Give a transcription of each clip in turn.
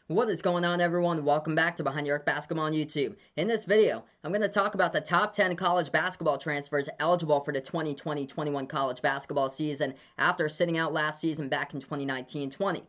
What is going on, everyone? Welcome back to Behind the Arc Basketball on YouTube. In this video, I'm going to talk about the top 10 college basketball transfers eligible for the 2020-21 college basketball season after sitting out last season back in 2019-20.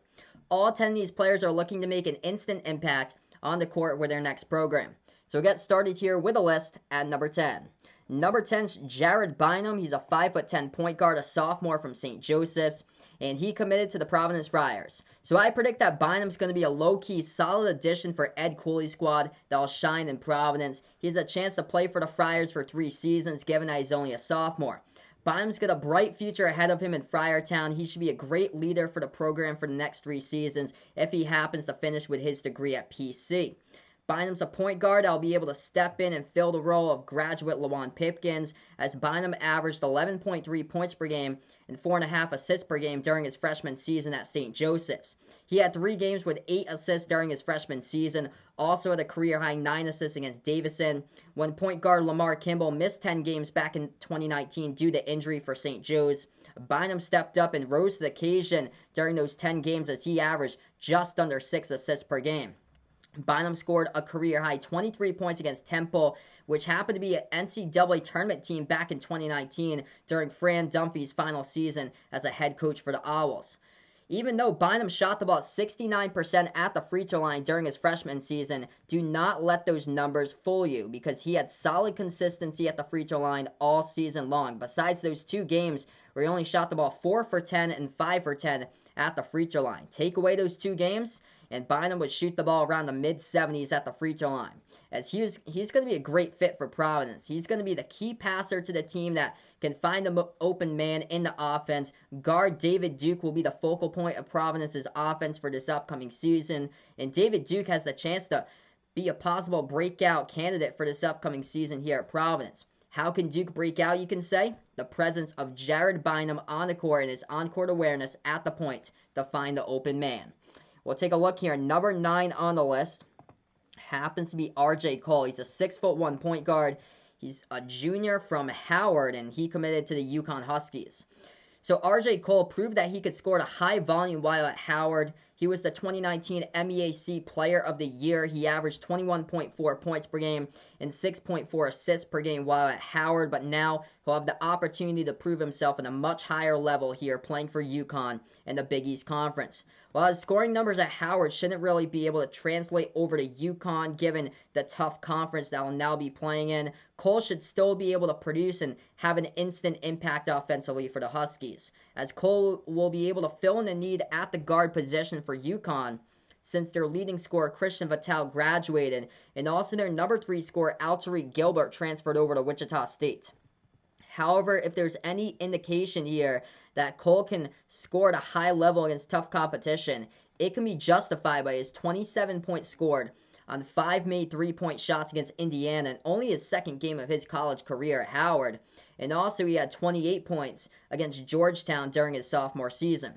All 10 of these players are looking to make an instant impact on the court with their next program. So get started here with a list at number 10. Number 10 is Jared Bynum. He's a 5'10" point guard, a sophomore from St. Joseph's, and he committed to the Providence Friars. So I predict that Bynum's going to be a low-key, solid addition for Ed Cooley's squad that'll shine in Providence. He has a chance to play for the Friars for 3 seasons, given that he's only a sophomore. Bynum's got a bright future ahead of him in Friartown. He should be a great leader for the program for the next 3 seasons if he happens to finish with his degree at PC. Bynum's a point guard that'll be able to step in and fill the role of graduate Lawan Pipkins, as Bynum averaged 11.3 points per game and 4.5 assists per game during his freshman season at St. Joseph's. He had 3 games with 8 assists during his freshman season, also had a career-high 9 assists against Davison. When point guard Lamar Kimball missed 10 games back in 2019 due to injury for St. Joe's, Bynum stepped up and rose to the occasion during those 10 games as he averaged just under 6 assists per game. Bynum scored a career-high 23 points against Temple, which happened to be an NCAA tournament team back in 2019 during Fran Dunphy's final season as a head coach for the Owls. Even though Bynum shot the ball 69% at the free throw line during his freshman season, do not let those numbers fool you, because he had solid consistency at the free throw line all season long. Besides those 2 games where he only shot the ball 4 for 10 and 5 for 10 at the free throw line. Take away those 2 games, and Bynum would shoot the ball around the mid-70s at the free throw line. As he's going to be a great fit for Providence. He's going to be the key passer to the team that can find the open man in the offense. Guard David Duke will be the focal point of Providence's offense for this upcoming season, and David Duke has the chance to be a possible breakout candidate for this upcoming season here at Providence. How can Duke break out, you can say? The presence of Jared Bynum on the court and his on-court awareness at the point to find the open man. We'll take a look here. Number 9 on the list happens to be R.J. Cole. He's a 6'1" point guard. He's a junior from Howard, and he committed to the UConn Huskies. So R.J. Cole proved that he could score at a high volume while at Howard. He was the 2019 MEAC Player of the Year. He averaged 21.4 points per game and 6.4 assists per game while at Howard, but now he'll have the opportunity to prove himself at a much higher level here playing for UConn in the Big East Conference. While his scoring numbers at Howard shouldn't really be able to translate over to UConn given the tough conference that will now be playing in, Cole should still be able to produce and have an instant impact offensively for the Huskies, as Cole will be able to fill in the need at the guard position for UConn, since their leading scorer Christian Vitale graduated, and also their number 3 scorer Altariq Gilbert transferred over to Wichita State. However, if there's any indication here that Cole can score at a high level against tough competition, it can be justified by his 27 points scored on 5 made 3-point shots against Indiana, and only his 2nd game of his college career at Howard. And also he had 28 points against Georgetown during his sophomore season.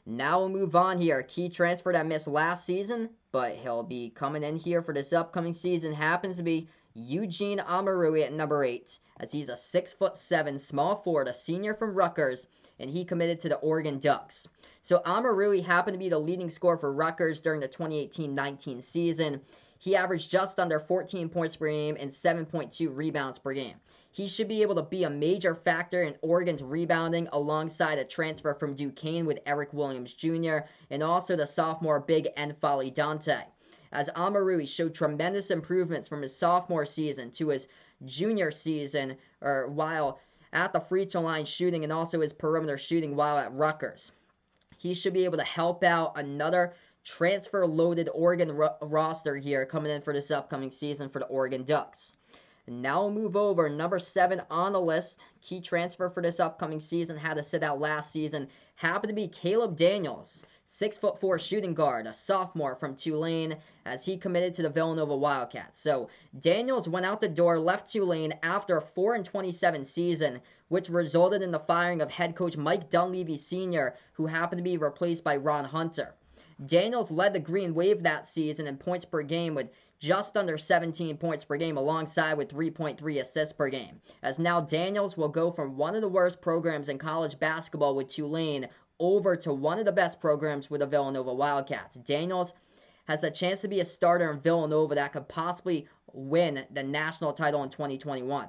Now we'll move on here. A key transfer that missed last season, but he'll be coming in here for this upcoming season, happens to be Eugene Omoruyi at number 8, as he's a 6'7" small forward, a senior from Rutgers, and he committed to the Oregon Ducks. So Omoruyi happened to be the leading scorer for Rutgers during the 2018-19 season. He averaged just under 14 points per game and 7.2 rebounds per game. He should be able to be a major factor in Oregon's rebounding alongside a transfer from Duquesne with Eric Williams Jr. and also the sophomore big N'Faly Dante, as Omoruyi showed tremendous improvements from his sophomore season to his junior season, or while at the free throw line shooting, and also his perimeter shooting while at Rutgers. He should be able to help out another transfer-loaded Oregon roster here coming in for this upcoming season for the Oregon Ducks. And now we'll move over. Number 7 on the list, key transfer for this upcoming season, had to sit out last season, happened to be Caleb Daniels, 6'4" shooting guard, a sophomore from Tulane, as he committed to the Villanova Wildcats. So Daniels went out the door, left Tulane after a 4-27 season, which resulted in the firing of head coach Mike Dunleavy Sr., who happened to be replaced by Ron Hunter. Daniels led the Green Wave that season in points per game with just under 17 points per game, alongside with 3.3 assists per game. As now Daniels will go from one of the worst programs in college basketball with Tulane over to one of the best programs with the Villanova Wildcats. Daniels has the chance to be a starter in Villanova that could possibly win the national title in 2021.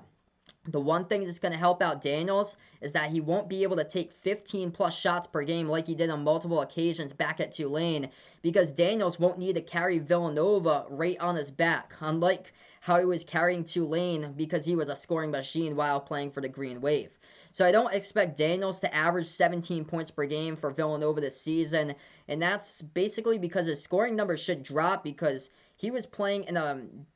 The one thing that's going to help out Daniels is that he won't be able to take 15 plus shots per game like he did on multiple occasions back at Tulane, because Daniels won't need to carry Villanova right on his back, unlike how he was carrying Tulane because he was a scoring machine while playing for the Green Wave. So I don't expect Daniels to average 17 points per game for Villanova this season, and that's basically because his scoring numbers should drop, because he was playing in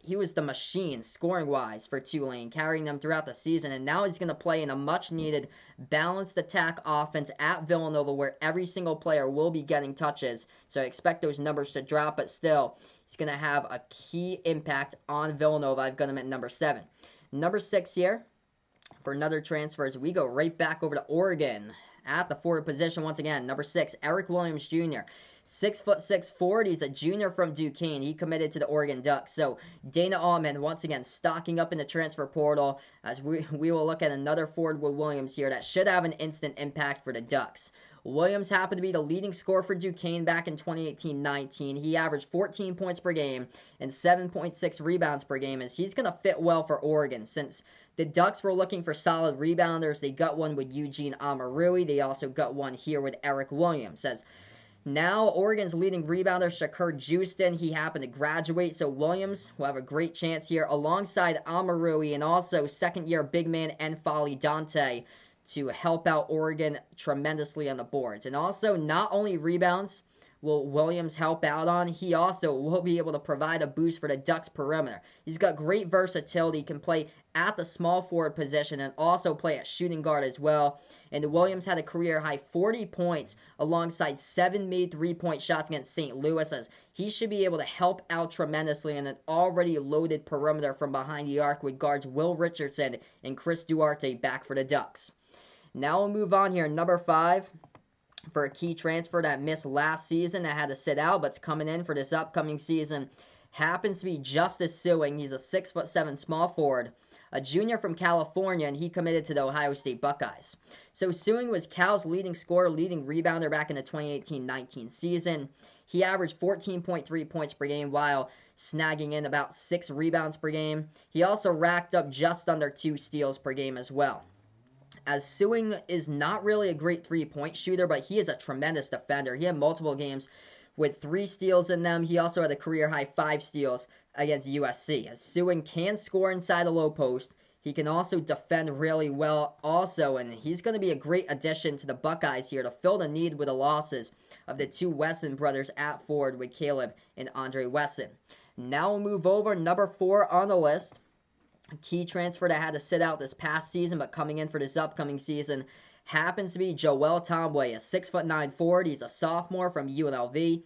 he was the machine scoring-wise for Tulane, carrying them throughout the season, and now he's going to play in a much-needed balanced attack offense at Villanova where every single player will be getting touches. So I expect those numbers to drop, but still, he's going to have a key impact on Villanova. I've got him at number 7. Number 6 here, for another transfer, as we go right back over to Oregon at the forward position once again. Number 6, Eric Williams Jr., 6'6" forward. He's a junior from Duquesne. He committed to the Oregon Ducks. So Dana Allman once again stocking up in the transfer portal, as we will look at another forward with Williams here that should have an instant impact for the Ducks. Williams happened to be the leading scorer for Duquesne back in 2018-19. He averaged 14 points per game and 7.6 rebounds per game, as he's going to fit well for Oregon. Since the Ducks were looking for solid rebounders, they got one with Eugene Omoruyi. They also got one here with Eric Williams. As now, Oregon's leading rebounder, Shakur Juiston, he happened to graduate, so Williams will have a great chance here alongside Omoruyi and also second-year big man N'Faly Dante to help out Oregon tremendously on the boards. And also, not only rebounds will Williams help out on, he also will be able to provide a boost for the Ducks perimeter. He's got great versatility, can play at the small forward position and also play at shooting guard as well. And Williams had a career-high 40 points alongside 7 made three-point shots against St. Louis, as he should be able to help out tremendously in an already loaded perimeter from behind the arc with guards Will Richardson and Chris Duarte back for the Ducks. Now we'll move on here, number 5, for a key transfer that missed last season that had to sit out but's coming in for this upcoming season. Happens to be Justice Sewing. He's a 6'7" small forward, a junior from California, and he committed to the Ohio State Buckeyes. So Sewing was Cal's leading scorer, leading rebounder back in the 2018-19 season. He averaged 14.3 points per game while snagging in about 6 rebounds per game. He also racked up just under 2 steals per game as well. As Sewing is not really a great three-point shooter, but he is a tremendous defender. He had multiple games with 3 steals in them. He also had a career-high 5 steals against USC. As Sewing can score inside the low post, he can also defend really well also, and he's going to be a great addition to the Buckeyes here to fill the need with the losses of the 2 Wesson brothers at forward with Caleb and Andre Wesson. Now we'll move over, number 4 on the list. A key transfer that had to sit out this past season, but coming in for this upcoming season, happens to be Joel Ntambwe, a 6'9" forward. He's a sophomore from UNLV,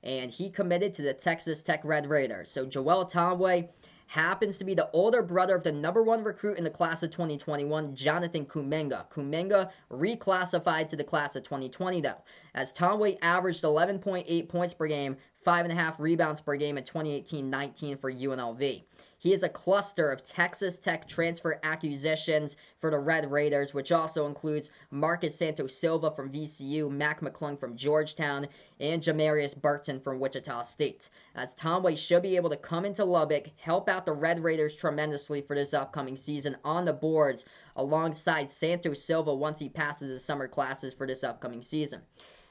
and he committed to the Texas Tech Red Raiders. So Joel Ntambwe happens to be the older brother of the number 1 recruit in the class of 2021, Jonathan Kuminga. Kuminga reclassified to the class of 2020, though, as Ntambwe averaged 11.8 points per game, 5.5 rebounds per game in 2018-19 for UNLV. He is a cluster of Texas Tech transfer acquisitions for the Red Raiders, which also includes Marcus Santos Silva from VCU, Mac McClung from Georgetown, and Jamarius Burton from Wichita State. As Ntambwe should be able to come into Lubbock, help out the Red Raiders tremendously for this upcoming season on the boards, alongside Santos Silva once he passes his summer classes for this upcoming season.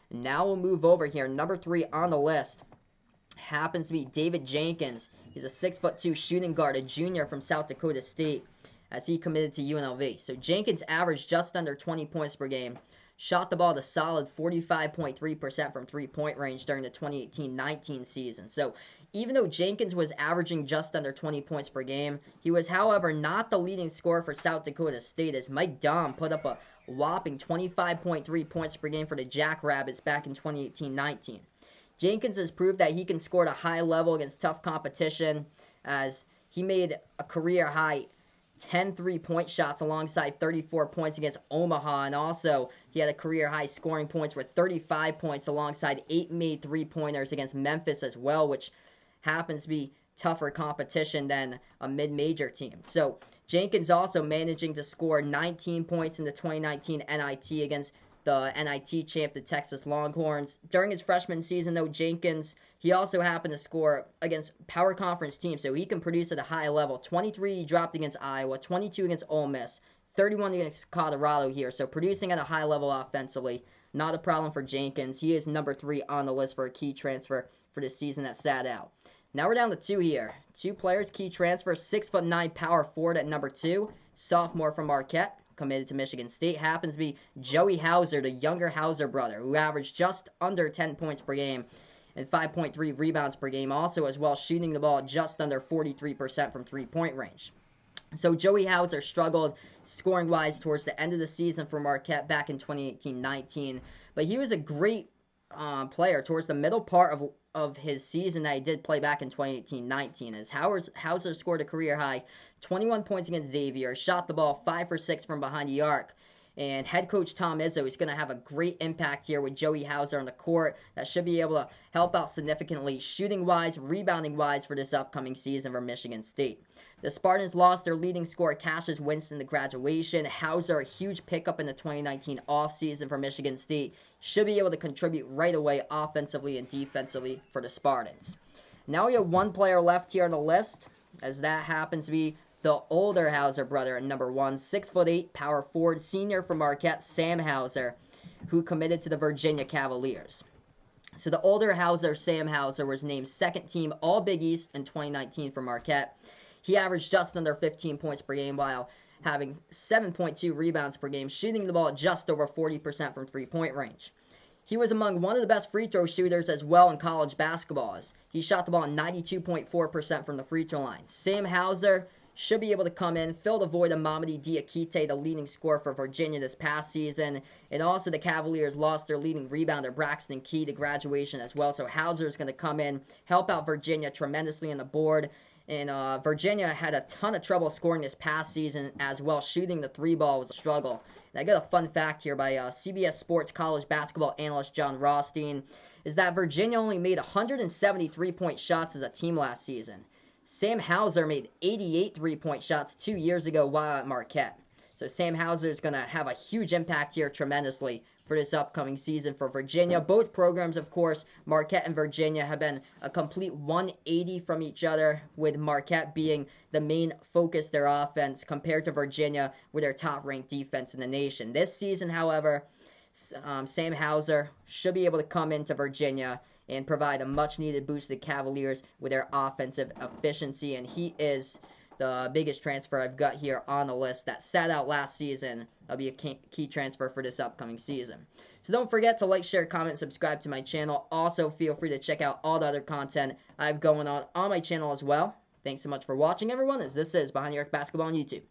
Now we'll move over here. Number 3 on the list happens to be David Jenkins. He's a 6'2" shooting guard, a junior from South Dakota State, as he committed to UNLV. So Jenkins averaged just under 20 points per game, shot the ball at a solid 45.3% from three-point range during the 2018-19 season. So even though Jenkins was averaging just under 20 points per game, he was, however, not the leading scorer for South Dakota State, as Mike Dahm put up a whopping 25.3 points per game for the Jackrabbits back in 2018-19. Jenkins has proved that he can score at a high level against tough competition, as he made a career-high 10 3-point shots alongside 34 points against Omaha, and also he had a career-high scoring points with 35 points alongside 8 made three-pointers against Memphis as well, which happens to be tougher competition than a mid-major team. So Jenkins also managing to score 19 points in the 2019 NIT against the NIT champ, the Texas Longhorns. During his freshman season, though, Jenkins, he also happened to score against power conference teams, so he can produce at a high level. 23 he dropped against Iowa, 22 against Ole Miss, 31 against Colorado here, so producing at a high level offensively. Not a problem for Jenkins. He is number 3 on the list for a key transfer for this season that sat out. Now we're down to 2 here. 2 players, key transfer, 6'9" power forward at number 2, sophomore from Marquette, committed to Michigan State, happens to be Joey Hauser, the younger Hauser brother, who averaged just under 10 points per game and 5.3 rebounds per game, also as well shooting the ball just under 43% from three-point range. So Joey Hauser struggled scoring-wise towards the end of the season for Marquette back in 2018-19, but he was a great player towards the middle part of his season that he did play back in 2018-19, as Hauser scored a career-high 21 points against Xavier, shot the ball 5 for 6 from behind the arc. And head coach Tom Izzo is going to have a great impact here with Joey Hauser on the court that should be able to help out significantly shooting-wise, rebounding-wise for this upcoming season for Michigan State. The Spartans lost their leading scorer Cassius Winston to graduation. Hauser, a huge pickup in the 2019 offseason for Michigan State, should be able to contribute right away offensively and defensively for the Spartans. Now we have 1 player left here on the list, as that happens to be the older Hauser brother at number 1, 6'8", power forward, senior from Marquette, Sam Hauser, who committed to the Virginia Cavaliers. So the older Hauser, Sam Hauser, was named second team All-Big East in 2019 for Marquette. He averaged just under 15 points per game while having 7.2 rebounds per game, shooting the ball just over 40% from three-point range. He was among one of the best free throw shooters as well in college basketball, as he shot the ball 92.4% from the free throw line. Sam Hauser should be able to come in, fill the void of Mamadi Diakite, the leading scorer for Virginia this past season. And also the Cavaliers lost their leading rebounder, Braxton Key, to graduation as well. So Hauser is going to come in, help out Virginia tremendously on the board. And Virginia had a ton of trouble scoring this past season as well. Shooting the 3 ball was a struggle. And I got a fun fact here by CBS Sports college basketball analyst John Rothstein, is that Virginia only made 173 point shots as a team last season. Sam Hauser made 88 three-point shots 2 years ago while at Marquette. So Sam Hauser is going to have a huge impact here tremendously for this upcoming season for Virginia. Both programs, of course, Marquette and Virginia, have been a complete 180 from each other, with Marquette being the main focus of their offense compared to Virginia with their top-ranked defense in the nation. This season, however, Sam Hauser should be able to come into Virginia and provide a much-needed boost to the Cavaliers with their offensive efficiency, and he is the biggest transfer I've got here on the list that sat out last season. That'll be a key transfer for this upcoming season. So don't forget to like, share, comment, subscribe to my channel. Also, feel free to check out all the other content I have going on my channel as well. Thanks so much for watching, everyone, as this is Behind the Arc Basketball on YouTube.